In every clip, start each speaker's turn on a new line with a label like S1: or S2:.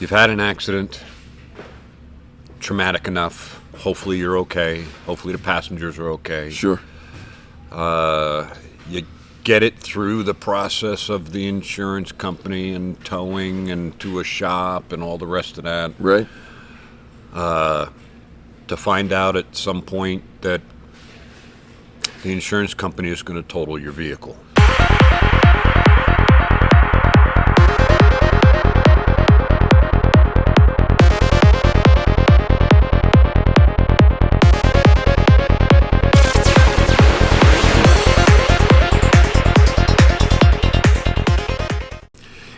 S1: You've had an accident, traumatic enough. Hopefully you're okay. Hopefully the passengers are okay.
S2: Sure.
S1: You get it through the process of the insurance company and towing and to a shop and all the rest of that.
S2: Right.
S1: To find out at some point that the insurance company is going to total your vehicle.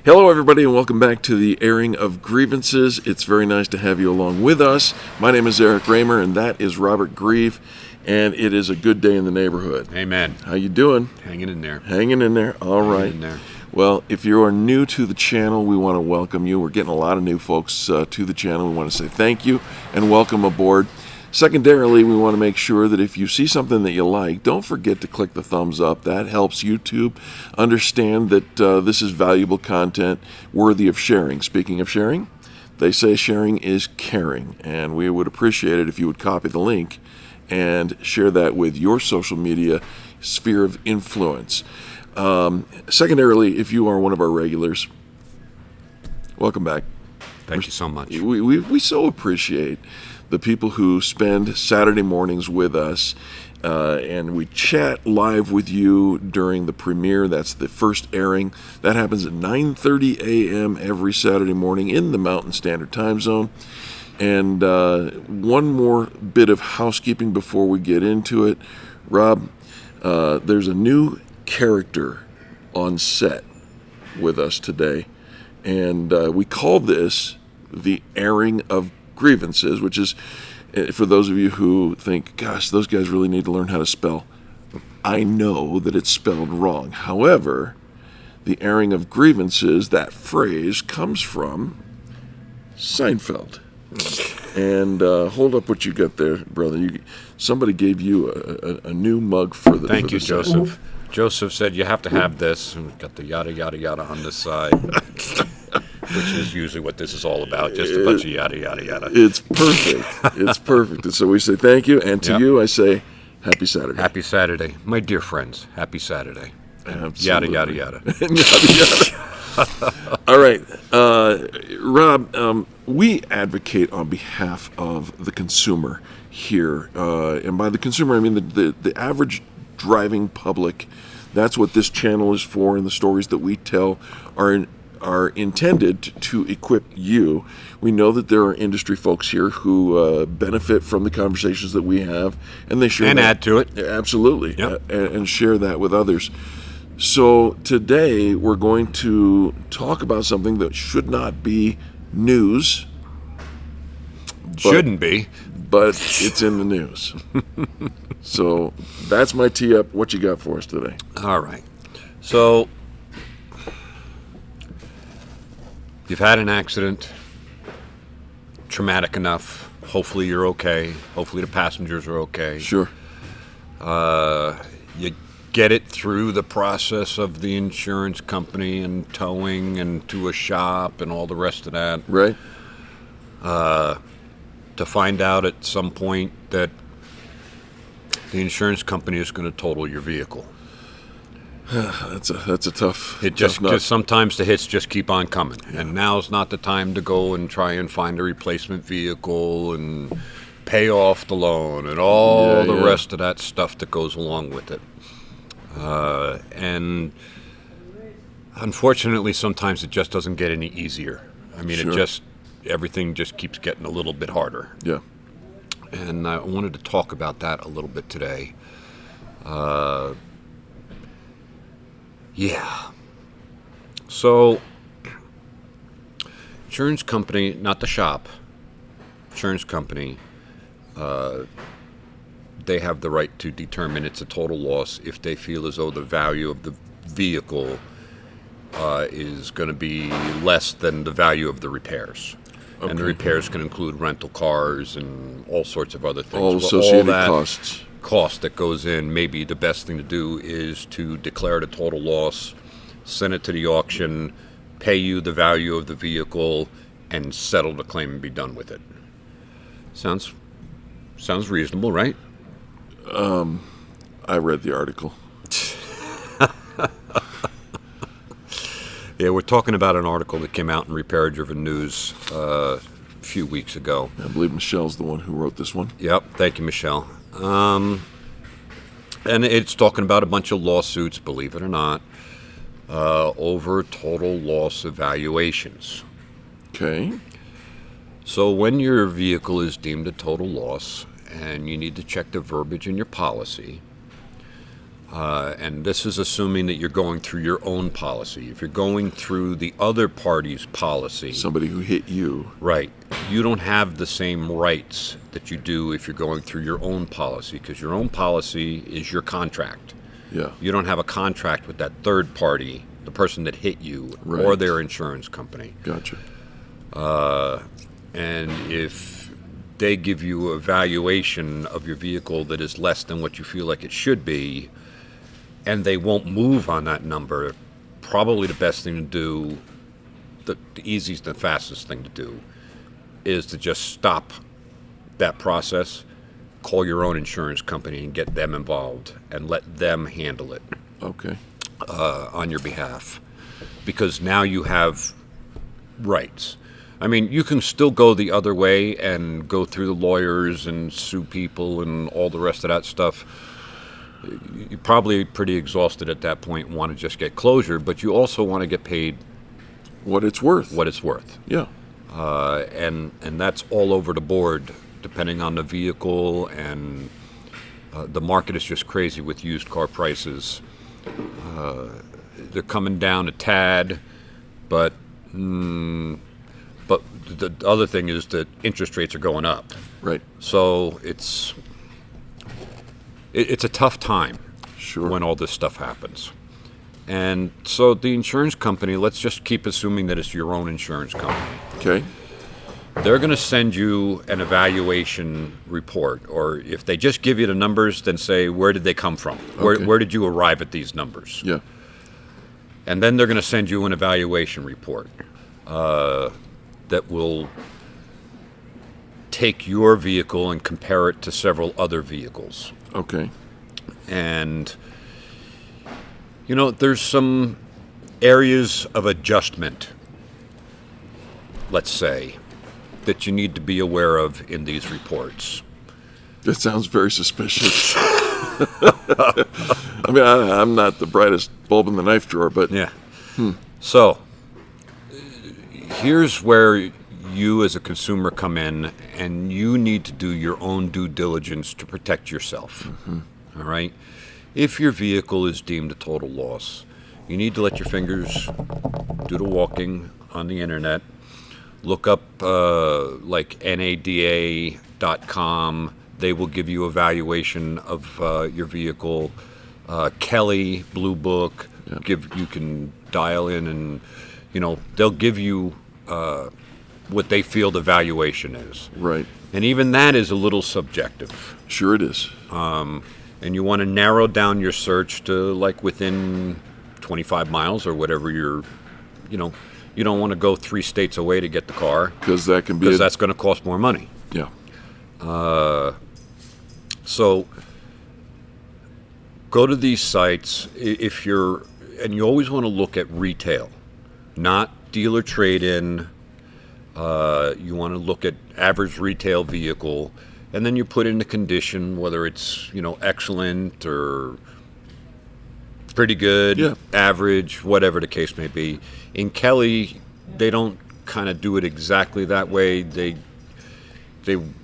S2: Hello, everybody, and welcome back to the airing of Grievances. It's very nice to have you along with us. My name is Reamer, and that is Robert Grieve, and it is a good day in the neighborhood.
S1: Amen.
S2: How you doing?
S1: Hanging in there.
S2: Hanging in there. All right.
S1: Hanging in there.
S2: Well, if you are new to the channel, we want to welcome you. We're getting a lot of new folks to the channel. We want to say thank you and welcome aboard. Secondarily, we want to make sure that if you see something that you like, don't forget to click the thumbs up. That helps YouTube understand that this is valuable content worthy of sharing. Speaking of sharing, they say sharing is caring, and we would appreciate it if you would copy the link and share that with your social media sphere of influence. Secondarily, if you are one of our regulars, welcome back.
S1: Thank you so much.
S2: We so appreciate the people who spend Saturday mornings with us, and we chat live with you during the premiere. That's the first airing. That happens at 9:30 a.m. every Saturday morning in the Mountain Standard Time Zone. And one more bit of housekeeping before we get into it. Rob, there's a new character on set with us today, and we call this the airing of Grievances, which is, for those of you who think, gosh, those guys really need to learn how to spell. I know that it's spelled wrong. However, the airing of grievances, that phrase comes from Seinfeld. And hold up what you got there, brother. Somebody gave you a new mug for the.
S1: Thank
S2: for
S1: you,
S2: the
S1: Joseph. Joseph said you have to have this, and we've got the yada yada yada on this side. Which is usually what this is all about, just a bunch of yada, yada, yada.
S2: It's perfect. It's perfect. And so we say thank you, and to you I say happy Saturday.
S1: Happy Saturday. My dear friends, happy Saturday.
S2: Absolutely.
S1: Yada, yada, yada.
S2: Yada, yada. All right. Rob, we advocate on behalf of the consumer here. And by the consumer, I mean the average driving public. That's what this channel is for, and the stories that we tell are intended to equip you. We know that there are industry folks here who benefit from the conversations that we have, and they share
S1: and
S2: that.
S1: Add to it.
S2: Absolutely.
S1: Yep.
S2: And share that with others. So today we're going to talk about something that should not be news.
S1: Shouldn't be.
S2: But it's in the news. So that's my tee up. What you got for us today?
S1: All right. So you've had an accident, traumatic enough. Hopefully you're okay. Hopefully the passengers are okay.
S2: Sure.
S1: You get it through the process of the insurance company and towing and to a shop and all the rest of that.
S2: Right.
S1: To find out at some point that the insurance company is going to total your vehicle.
S2: That's a tough.
S1: It just sometimes the hits just keep on coming, and now's not the time to go and try and find a replacement vehicle and pay off the loan and all the rest of that stuff that goes along with it. And unfortunately, sometimes it just doesn't get any easier. I mean,
S2: Sure.
S1: everything just keeps getting a little bit harder.
S2: Yeah.
S1: And I wanted to talk about that a little bit today. So, insurance company, not the shop, insurance company, they have the right to determine it's a total loss if they feel as though the value of the vehicle is going to be less than the value of the repairs. Okay. And the repairs can include rental cars and all sorts of other things.
S2: All associated
S1: all
S2: costs.
S1: Cost that goes in, maybe the best thing to do is to declare it a total loss, send it to the auction, pay you the value of the vehicle, and settle the claim and be done with it. Sounds reasonable, right?
S2: I read the article.
S1: Yeah, we're talking about an article that came out in Repair Driven News a few weeks ago.
S2: I believe Michelle's the one who wrote this one.
S1: Yep, thank you, Michelle. And it's talking about a bunch of lawsuits, believe it or not, over total loss evaluations.
S2: Okay.
S1: So when your vehicle is deemed a total loss, and you need to check the verbiage in your policy, and this is assuming that you're going through your own policy. If you're going through the other party's policy,
S2: Somebody who hit you.
S1: right, you don't have the same rights that you do if you're going through your own policy, because your own policy is your contract.
S2: Yeah.
S1: You don't have a contract with that third party, the person that hit you,
S2: Right.
S1: or their insurance company.
S2: Gotcha.
S1: And if they give you a valuation of your vehicle that is less than what you feel like it should be, and they won't move on that number, probably the best thing to do, the easiest and fastest thing to do, is to just stop that process, call your own insurance company and get them involved and let them handle it
S2: Okay.
S1: on your behalf. Because now you have rights. I mean, you can still go the other way and go through the lawyers and sue people and all the rest of that stuff. You're probably pretty exhausted at that point and want to just get closure, but you also want to get paid
S2: What it's worth.
S1: what it's worth.
S2: Yeah.
S1: And that's all over the board, depending on the vehicle, and the market is just crazy with used car prices. They're coming down a tad, but the other thing is that interest rates are going up.
S2: Right.
S1: So it's a tough time
S2: Sure.
S1: when all this stuff happens. And so the insurance company, let's just keep assuming that it's your own insurance company.
S2: Okay.
S1: They're going to send you an evaluation report, or if they just give you the numbers, then say, where did they come from?
S2: Okay.
S1: Where did you arrive at these numbers?
S2: Yeah.
S1: And then they're going to send you an evaluation report that will take your vehicle and compare it to several other vehicles.
S2: Okay.
S1: And, you know, there's some areas of adjustment, let's say, that you need to be aware of in these reports.
S2: That sounds very suspicious. I mean, I'm not the brightest bulb in the knife drawer, but
S1: Yeah. So, here's where you as a consumer come in, and you need to do your own due diligence to protect yourself. All right? If your vehicle is deemed a total loss, you need to let your fingers do the walking on the internet. Look up like NADA.com. They will give you a valuation of your vehicle. Kelly, Blue Book, you can dial in and, you know, they'll give you what they feel the valuation is.
S2: right.
S1: And even that is a little subjective.
S2: Sure it is.
S1: And you want to narrow down your search to like within 25 miles or whatever you don't want to go 3 states away to get the car,
S2: Because that can be
S1: because that's going to cost more money.
S2: yeah.
S1: So go to these sites and you always want to look at retail, not dealer trade-in. You want to look at average retail vehicle, and then you put in the condition, whether it's, you know, excellent or pretty good,
S2: Yeah.
S1: average, whatever the case may be. In Kelly, they don't kind of do it exactly that way. They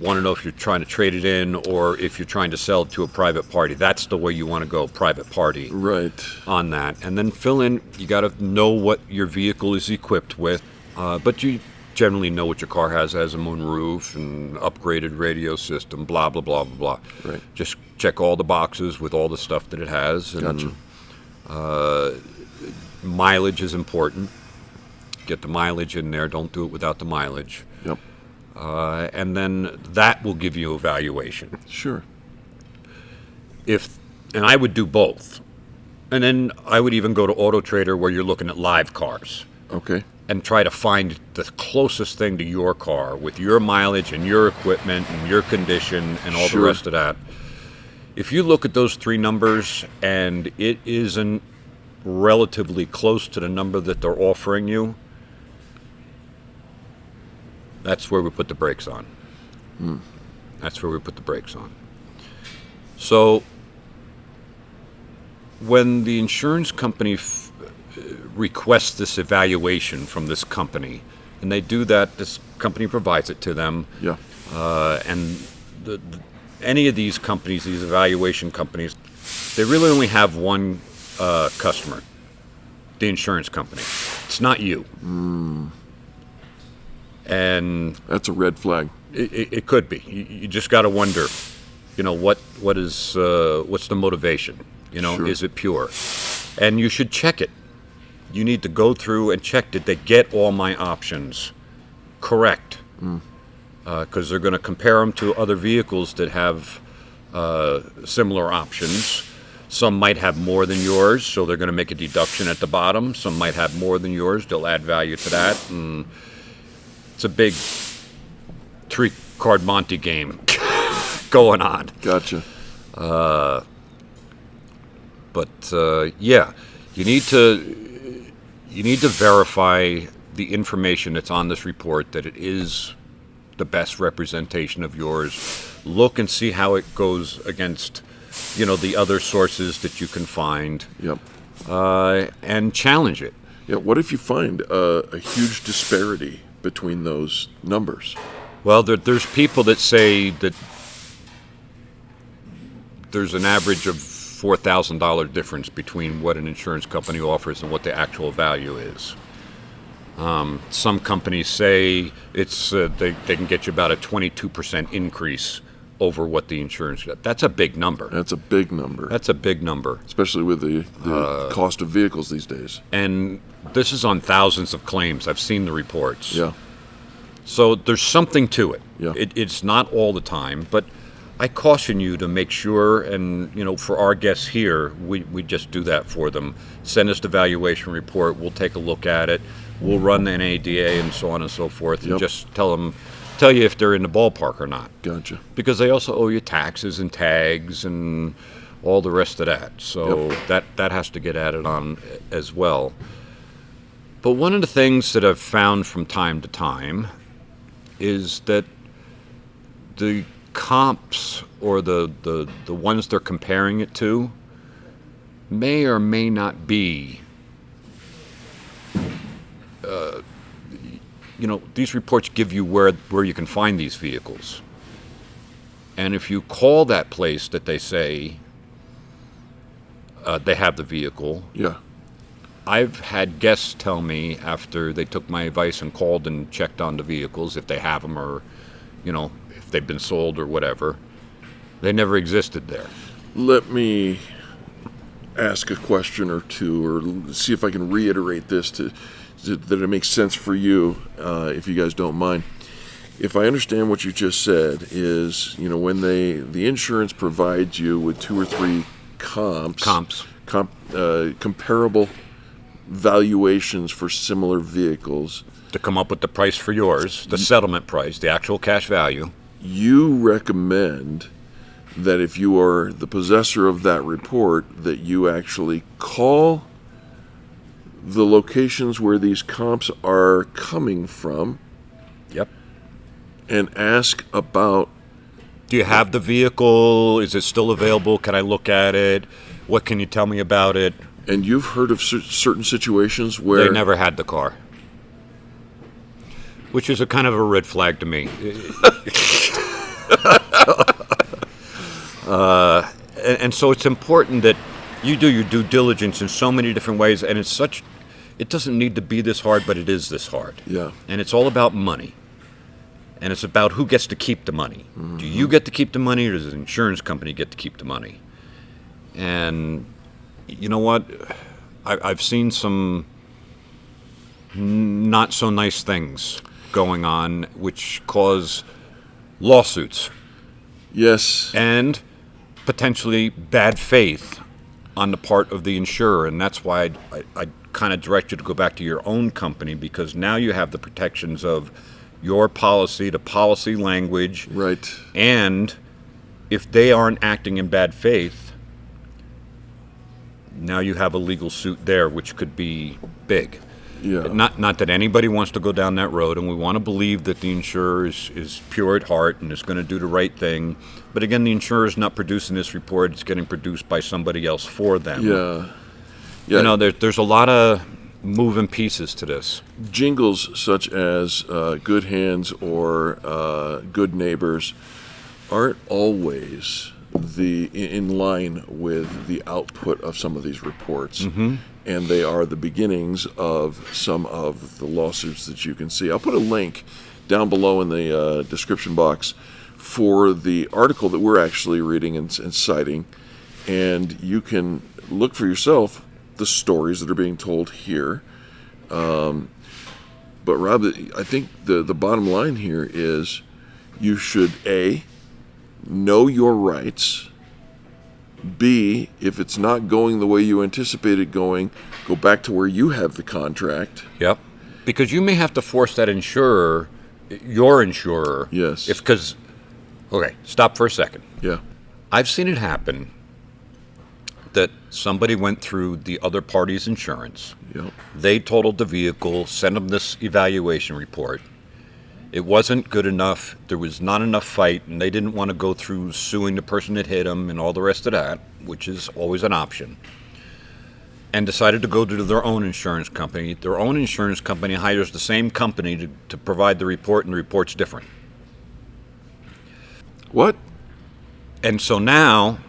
S1: want to know if you're trying to trade it in or if you're trying to sell it to a private party. That's the way you want to go, private party,
S2: Right.
S1: on that. And then fill in, you got to know what your vehicle is equipped with, but you generally know what your car has. It has a moonroof and upgraded radio system, blah, blah, blah, blah, blah.
S2: Right.
S1: Just check all the boxes with all the stuff that it has. And,
S2: Gotcha.
S1: mileage is important. Get the mileage in there. Don't do it without the mileage.
S2: Yep.
S1: And then that will give you a valuation.
S2: Sure.
S1: And I would do both. And then I would even go to Auto Trader where you're looking at live cars.
S2: Okay.
S1: and try to find the closest thing to your car with your mileage and your equipment and your condition and all the rest of that. If you look at those three numbers and it isn't relatively close to the number that they're offering you, that's where we put the brakes on. That's where we put the brakes on. So when the insurance company requests this evaluation from this company, and they do that, this company provides it to them.
S2: Yeah.
S1: And any of these companies, these evaluation companies, they really only have one customer, the insurance company. It's not you. And
S2: That's a red flag.
S1: it could be. You just got to wonder, what's the motivation?
S2: Sure.
S1: Is it pure? And you should check it. You need to go through and check, did they get all my options correct? Because they're going to compare them to other vehicles that have similar options. Some might have more than yours, so they're going to make a deduction at the bottom. Some might have more than yours. They'll add value to that. And it's a big three-card Monte game going on.
S2: Gotcha.
S1: Yeah, you need to verify the information that's on this report, that it is the best representation of yours. Look and see how it goes against, the other sources that you can find.
S2: Yep.
S1: And challenge it.
S2: Yeah. What if you find a huge disparity between those numbers?
S1: Well, there's people that say that there's an average of $4,000 difference between what an insurance company offers and what the actual value is. Some companies say it's they can get you about a 22% increase over what the insurance. That's a big number.
S2: That's a big number.
S1: That's a big number.
S2: Especially with the cost of vehicles these days.
S1: And this is on thousands of claims. I've seen the reports.
S2: Yeah.
S1: So there's something to it.
S2: Yeah.
S1: It's not all the time, but I caution you to make sure, and for our guests here, we just do that for them. Send us the valuation report. We'll take a look at it. We'll run an ADA and so on and so forth, and just tell you if they're in the ballpark or not.
S2: Gotcha.
S1: Because they also owe you taxes and tags and all the rest of that. So that has to get added on as well. But one of the things that I've found from time to time is that the comps, or the ones they're comparing it to, may or may not be these reports give you where you can find these vehicles. And if you call that place that they say they have the vehicle, I've had guests tell me after they took my advice and called and checked on the vehicles, if they have them, or if they've been sold or whatever, they never existed there.
S2: Let me ask a question or two, or see if I can reiterate this that it makes sense for you, if you guys don't mind. If I understand what you just said is, when the insurance provides you with two or three comparable valuations for similar vehicles,
S1: to come up with the price for yours, the settlement price, the actual cash value,
S2: you recommend that if you are the possessor of that report, that you actually call the locations where these comps are coming from.
S1: Yep.
S2: And ask about,
S1: do you have the vehicle? Is it still available? Can I look at it? What can you tell me about it?
S2: And you've heard of certain situations where
S1: they never had the car, which is a kind of a red flag to me. And so it's important that you do your due diligence in so many different ways, and it doesn't need to be this hard, but it is this hard.
S2: Yeah.
S1: And it's all about money. And it's about who gets to keep the money. Mm-hmm. Do you get to keep the money, or does the insurance company get to keep the money? And you know what? I've seen some not so nice things going on, which cause lawsuits.
S2: Yes.
S1: And potentially bad faith on the part of the insurer. And that's why I kind of direct you to go back to your own company, because now you have the protections of your policy, the policy language.
S2: Right.
S1: And if they aren't acting in bad faith, now you have a legal suit there, which could be big.
S2: Yeah.
S1: Not that anybody wants to go down that road, and we want to believe that the insurer is pure at heart and is going to do the right thing. But again, the insurer is not producing this report; it's getting produced by somebody else for them.
S2: Yeah.
S1: You know, there's a lot of moving pieces to this.
S2: Jingles such as good hands or good neighbors aren't always in line with the output of some of these reports.
S1: Mm-hmm.
S2: And they are the beginnings of some of the lawsuits that you can see. I'll put a link down below in the description box for the article that we're actually reading and citing, and you can look for yourself the stories that are being told here. But Rob, I think the bottom line here is you should A, know your rights. B, if it's not going the way you anticipate it going, go back to where you have the contract.
S1: Yep. Because you may have to force that insurer, your insurer.
S2: Yes.
S1: Okay, stop for a second.
S2: Yeah.
S1: I've seen it happen that somebody went through the other party's insurance.
S2: Yep.
S1: They totaled the vehicle, sent them this evaluation report. It wasn't good enough. There was not enough fight, and they didn't want to go through suing the person that hit them and all the rest of that, which is always an option, and decided to go to their own insurance company. Their own insurance company hires the same company to provide the report, and the report's different.
S2: What?
S1: And so now,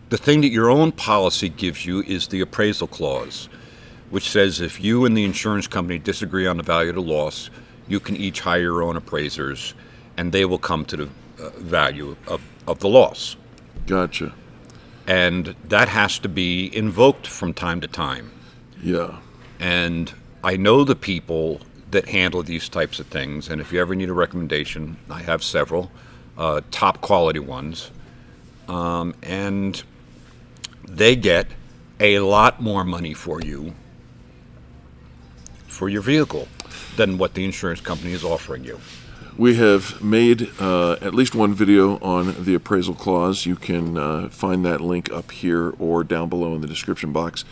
S1: the thing that your own policy gives you is the appraisal clause, which says if you and the insurance company disagree on the value of the loss, you can each hire your own appraisers, and they will come to the value of the loss.
S2: Gotcha.
S1: And that has to be invoked from time to time.
S2: Yeah.
S1: And I know the people that handle these types of things, and if you ever need a recommendation, I have several, top quality ones, and they get a lot more money for you for your vehicle than what the insurance company is offering you.
S2: We have made at least one video on the appraisal clause. You can find that link up here or down below in the description box.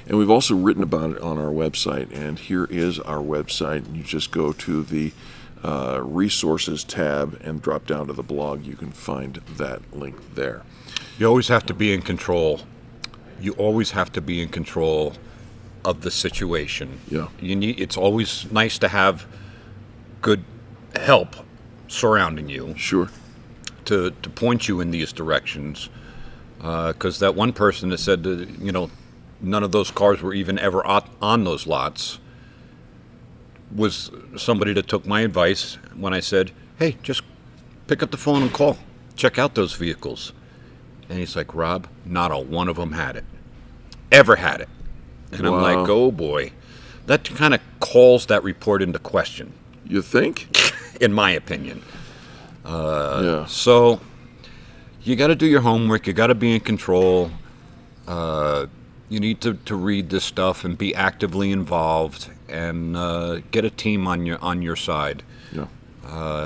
S2: And we've also written about it on our website. And here is our website. You just go to the resources tab and drop down to the blog. You can find that link there.
S1: You always have to be in control. You always have to be in control of the situation.
S2: Yeah.
S1: It's always nice to have good help surrounding you.
S2: Sure.
S1: To point you in these directions. Because that one person that said that, none of those cars were even ever on those lots was somebody that took my advice when I said, hey, just pick up the phone and call. Check out those vehicles. And he's like, Rob, not a one of them had it. Ever had it. And
S2: Wow.
S1: I'm like, oh boy. That kind of calls that report into question.
S2: You think?
S1: In my opinion.
S2: Yeah.
S1: So you got to do your homework. You got to be in control. You need to read this stuff and be actively involved and get a team on your side.
S2: Yeah.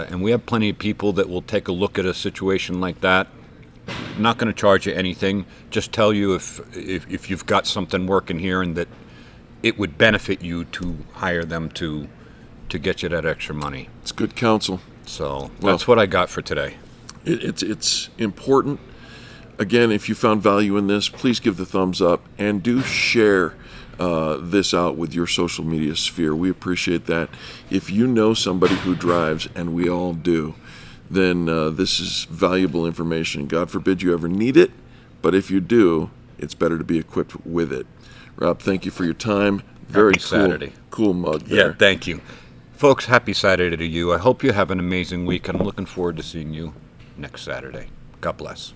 S1: And we have plenty of people that will take a look at a situation like that. Not going to charge you anything. Just tell you if you've got something working here and that it would benefit you to hire them to get you that extra money.
S2: It's good counsel.
S1: So that's what I got for today.
S2: It's important. Again, if you found value in this, please give the thumbs up and do share this out with your social media sphere. We appreciate that. If you know somebody who drives, and we all do, then this is valuable information. God forbid you ever need it, but if you do, it's better to be equipped with it. Rob, thank you for your time. Very
S1: Happy Saturday.
S2: Cool mug there.
S1: Yeah, thank you. Folks, happy Saturday to you. I hope you have an amazing week, and I'm looking forward to seeing you next Saturday. God bless.